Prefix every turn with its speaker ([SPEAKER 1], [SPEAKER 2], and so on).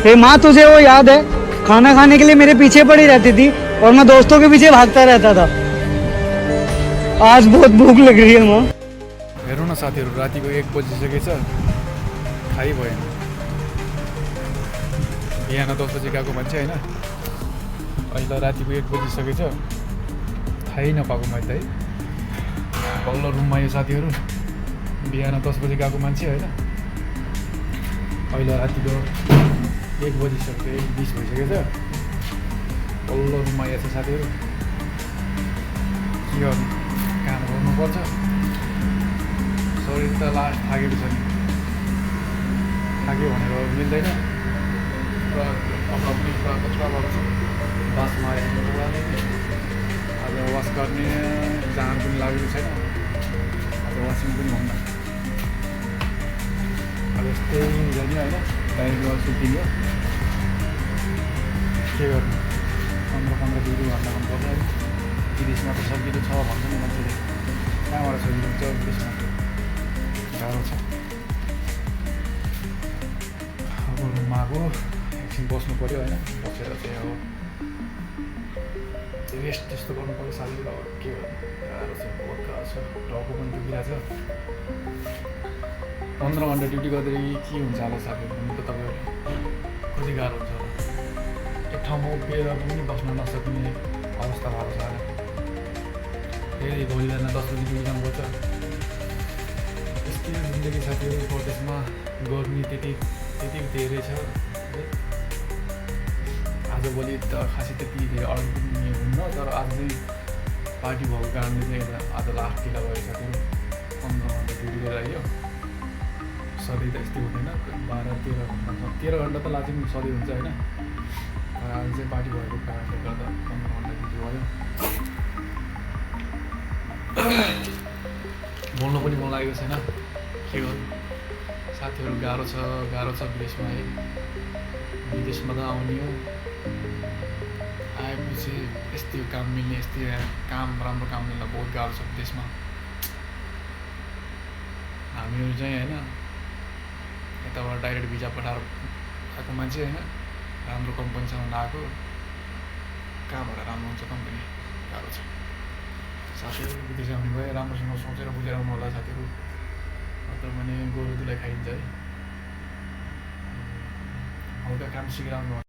[SPEAKER 1] हे माँ, तुझे वो याद है? खाना खाने के लिए मेरे पीछे पड़ी रहती थी और मैं दोस्तों के पीछे भागता रहता था। आज बहुत भूख लग रही है माँ।
[SPEAKER 2] हेरौँ न साथीहरू, रातिको 1 बजिसकेछ, खाइ भएन। बिहान 10 बजी गएको मान्छे होइन, अहिले रातिको 1 बजिसकेछ, थाहै नपाएको मैले है। पल्लो रुममा यो साथीहरू बिहान 10 बजी गएको मान्छे होइन, अहिले रातिको 1 बजिसक्यो, 1:20 भइसकेछ। पल्लो रुममा यो छ साथीहरू, के गर्नु, काम गर्नुपर्छ। शरीर त लास्ट थाकेको छ नि, थाक्यो भनेर मिल्दैन। र कपडा पनि पुरा कचरा भएको छ, बासमा आइदिनु पर्ने, आज वास गर्ने जान पनि लागेको छैन, आज वासिङ पनि हुन्न। अब यस्तै जाने होइन, टाइम सुत्दियो, के गर्नु, 15-15 डिग्री घन्टा गर्नुपर्छ है। विदेशमा त सजिलो छ भन्छ नि मान्छेले, कहाँबाट सजिलो हुन्छ विदेशमा, गाह्रो छ। अब रुममा आएको एकछिन बस्नु पऱ्यो होइन, बसेर चाहिँ अब रेस्ट त्यस्तो गर्नु पऱ्यो साथीहरू। अब के गर्नु, गाह्रो छ, बहुत गाह्रो छ, टाउको पनि दुखिरहेको छ। 15 घन्टा ड्युटी गर्दाखेरि के हुन्छ होला साथीहरू, हुनु त तपाईँहरू कति गाह्रो हुन्छ होला। एक ठाउँमा उभिएर पनि बस्न नसक्ने अवस्था भएको छ अहिले। फेरि भोलि बिहान 10 बजी ड्युटी जानुपर्छ। यस्तै जिन्दगी साथीहरू, परदेशमा गर्मी त्यति धेरै छ। आजभोलि त खासै त्यति धेरै अड्ने हुन्न, तर आज चाहिँ पार्टी भएको कारणले चाहिँ आज लास्ट ढिला भयो साथीहरू। 15 घन्टा ड्युटी गरेर आइयो, सधैँ त यस्तै हुँदैन, 12-13 घन्टा 13 घन्टा त लाजै सधैँ हुन्छ होइन, तर आज चाहिँ पार्टी भएको कारणले गर्दा 15 घन्टा ड्युटी भयो। बोल्नु पनि मन लागेको छैन, के गर्नु साथीहरू, गाह्रो छ विदेशमा है। विदेशमा त आउने हो, आएपछि यस्तै काम मिल्ने, यस्तै काम, राम्रो काम मिल्न बहुत गाह्रो छ विदेशमा। हामीहरू चाहिँ होइन, यताबाट डाइरेक्ट भिजा पठाएर आएको मान्छे होइन, राम्रो कम्पनीसँग नआएको, कहाँबाट राम्रो हुन्छ कम्पनी, गाह्रो छ साथीहरू। विदेश आउने भए राम्रोसँग सोचेर बुझेर आउनु होला साथीहरू, नत्र भने गोरु दुलाई खाइन्छ है। हल्का काम सिकेर आउनु